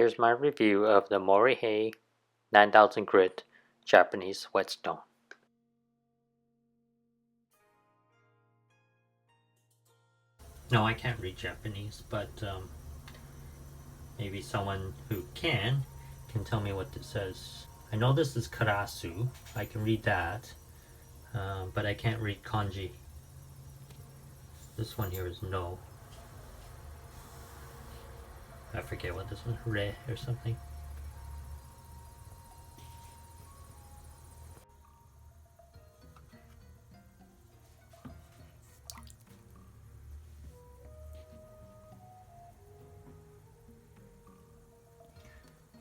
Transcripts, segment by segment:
here's my review of the Morihei 9000 grit Japanese whetstone. No, I can't read Japanese, but maybe someone who can tell me what this says. I know this is Karasu, I can read that, but I can't read kanji. This one here is no. I forget what this one, re or something.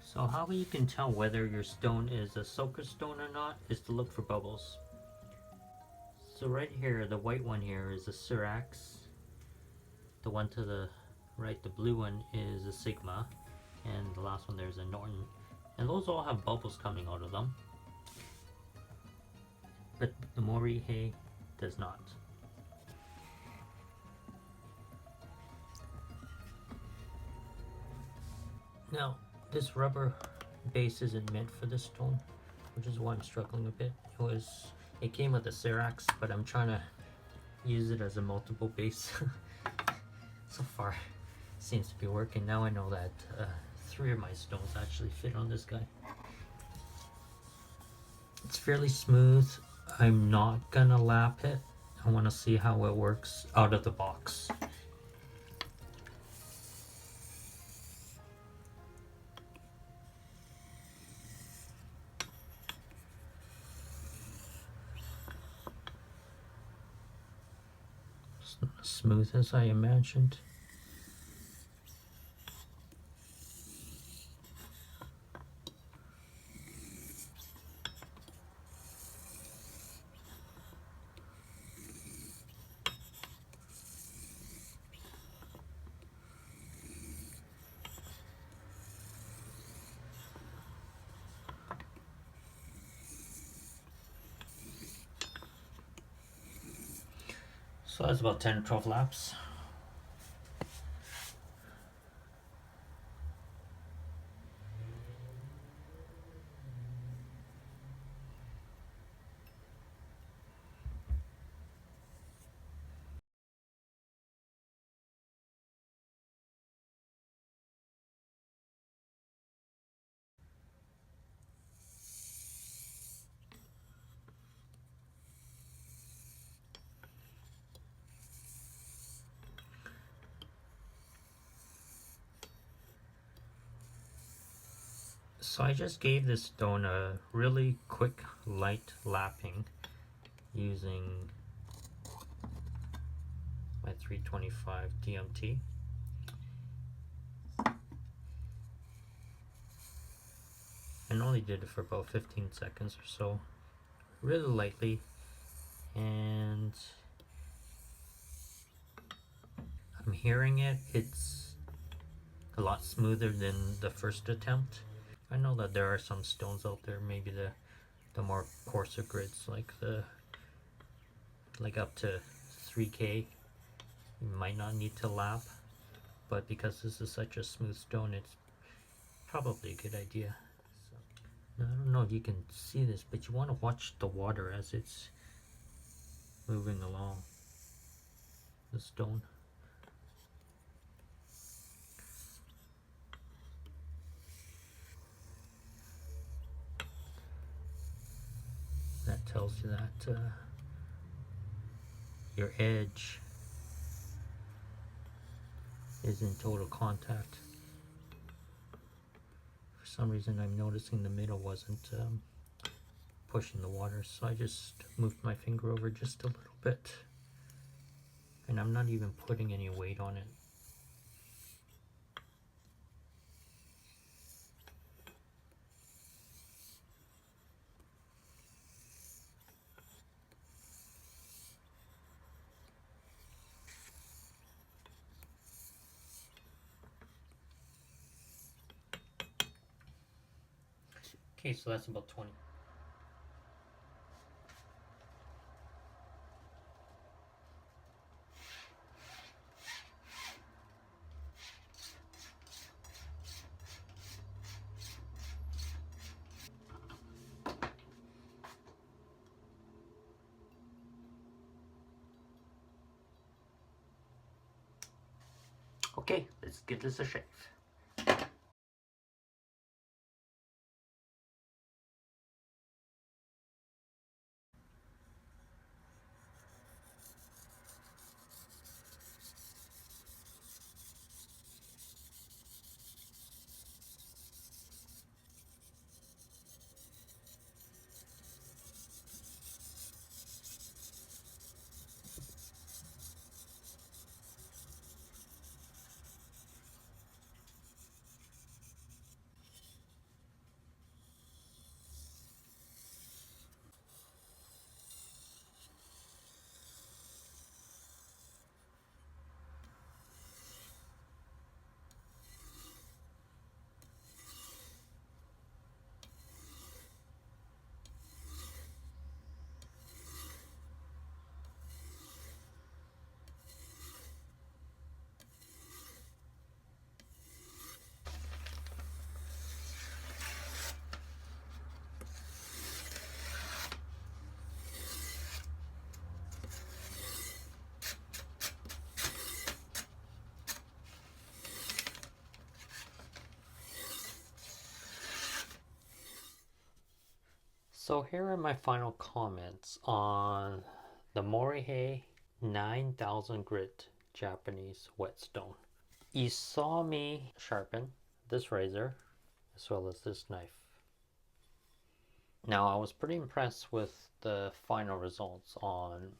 So how you can tell whether your stone is a soaker stone or not is to look for bubbles. So right here, the white one here is a Syrax. The one to the right, the blue one, is a Sigma. And the last one there is a Norton. And those all have bubbles coming out of them. But the Morihei does not. Now, this rubber base isn't meant for this stone, which is why I'm struggling a bit. It came with a Syrax, but I'm trying to use it as a multiple base. So far, it seems to be working. Now I know that 3 of my stones actually fit on this guy. It's fairly smooth. I'm not gonna lap it. I want to see how it works out of the box. It's not as smooth as I imagined. So that's about 10 or 12 laps. So I just gave this stone a really quick light lapping using my 325 DMT. And only did it for about 15 seconds or so, really lightly, and I'm hearing it's a lot smoother than the first attempt. I know that there are some stones out there, maybe the more coarser grids, like up to 3K, you might not need to lap, but because this is such a smooth stone, it's probably a good idea. So, I don't know if you can see this, but you want to watch the water as it's moving along the stone. That tells you that your edge is in total contact. For some reason I'm noticing the middle wasn't pushing the water, so I just moved my finger over just a little bit, and I'm not even putting any weight on it. Okay, so that's about 20. give this a shave. So here are my final comments on the Morihei 9000 grit Japanese whetstone. You saw me sharpen this razor as well as this knife. Now I was pretty impressed with the final results on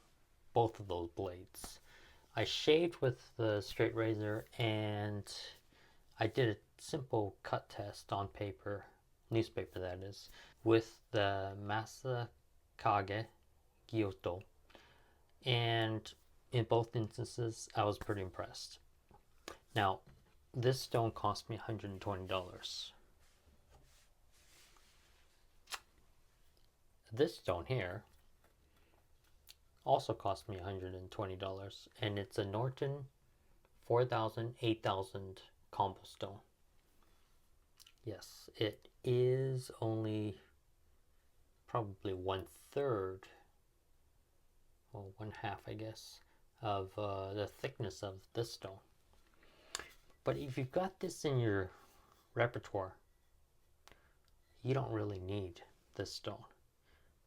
both of those blades. I shaved with the straight razor and I did a simple cut test on paper, newspaper that is, with the Masakage Koishi, and in both instances I was pretty impressed. Now this stone cost me $120. This stone here also cost me $120, and it's a Norton 4000 8000 combo stone. Yes, it is only probably 1/3, well, 1/2 I guess, of the thickness of this stone. But if you've got this in your repertoire, you don't really need this stone,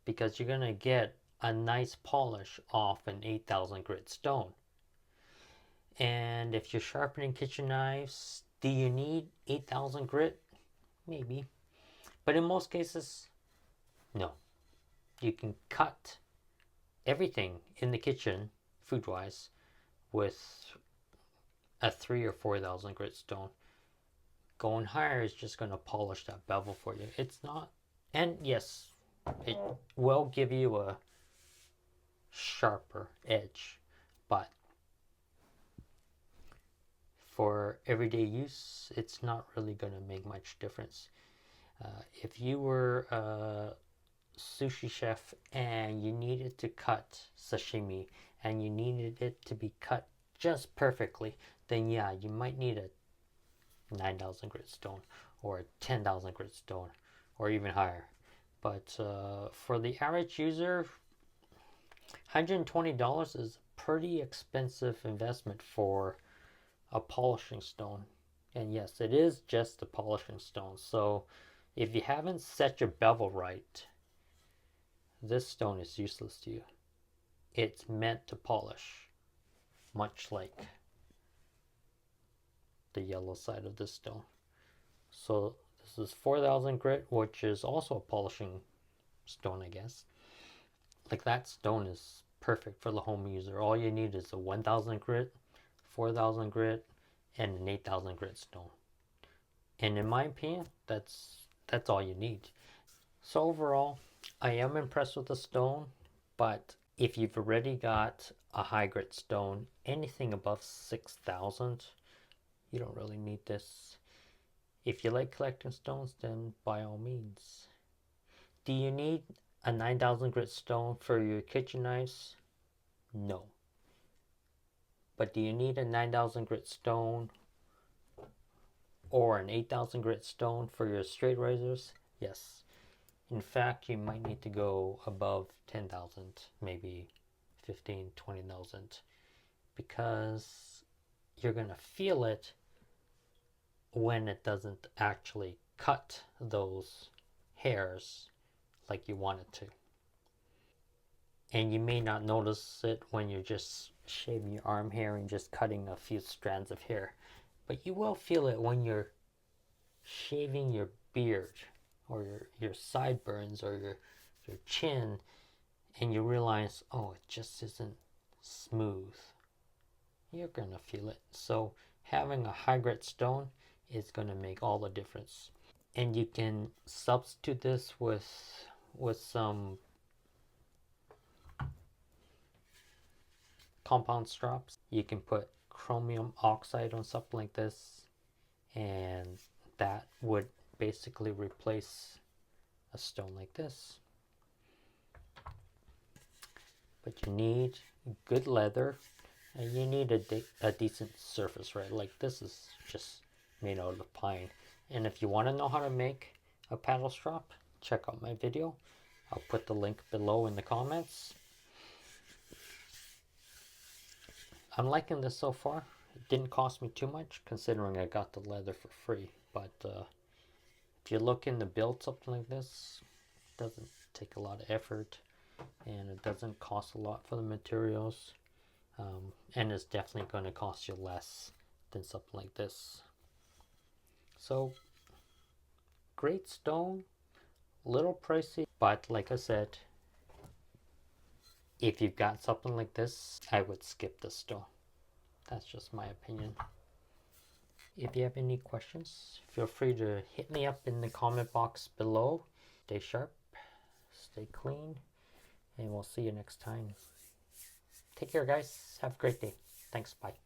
because you're going to get a nice polish off an 8000 grit stone. And if you're sharpening kitchen knives, do you need 8000 grit? Maybe. But in most cases, no. You can cut everything in the kitchen, food-wise, with a 3 or 4000 grit stone. Going higher is just going to polish that bevel for you. It's not, and yes, it will give you a sharper edge, but for everyday use, it's not really going to make much difference. If you were a sushi chef and you needed to cut sashimi and you needed it to be cut just perfectly, then yeah, you might need a 9000 grit stone or a 10,000 grit stone or even higher. But for the average user, $120 is a pretty expensive investment for a polishing stone. And yes, it is just a polishing stone. So if you haven't set your bevel right, this stone is useless to you. It's meant to polish, much like the yellow side of this stone. So this is 4000 grit, which is also a polishing stone, I guess. Like, that stone is perfect for the home user. All you need is a 1000 grit, 4000 grit, and an 8000 grit stone. And in my opinion, that's all you need. So overall, I am impressed with the stone, but if you've already got a high grit stone, anything above 6000, you don't really need this. If you like collecting stones, then by all means. Do you need a 9000 grit stone for your kitchen knives? No. But do you need a 9000 grit stone or an 8000 grit stone for your straight razors? Yes. In fact, you might need to go above 10,000, maybe 15, 20,000, because you're going to feel it when it doesn't actually cut those hairs like you want it to. And you may not notice it when you're just shaving your arm hair and just cutting a few strands of hair, but you will feel it when you're shaving your beard or your sideburns or your chin, and you realize, oh, it just isn't smooth. You're gonna feel it. So having a high grit stone is gonna make all the difference. And you can substitute this with some compound straps. You can put chromium oxide on something like this, and that would basically replace a stone like this. But you need good leather, and you need a decent surface, right? Like this is just made out of pine. And if you want to know how to make a paddle strap, check out my video. I'll put the link below in the comments. I'm liking this so far. It didn't cost me too much considering I got the leather for free. But if you look in the build something like this, it doesn't take a lot of effort, and it doesn't cost a lot for the materials. And it's definitely going to cost you less than something like this. So great stone, little pricey, but like I said, if you've got something like this, I would skip this stone. That's just my opinion. If you have any questions, feel free to hit me up in the comment box below. Stay sharp, stay clean, and we'll see you next time. Take care, guys. Have a great day. Thanks. Bye.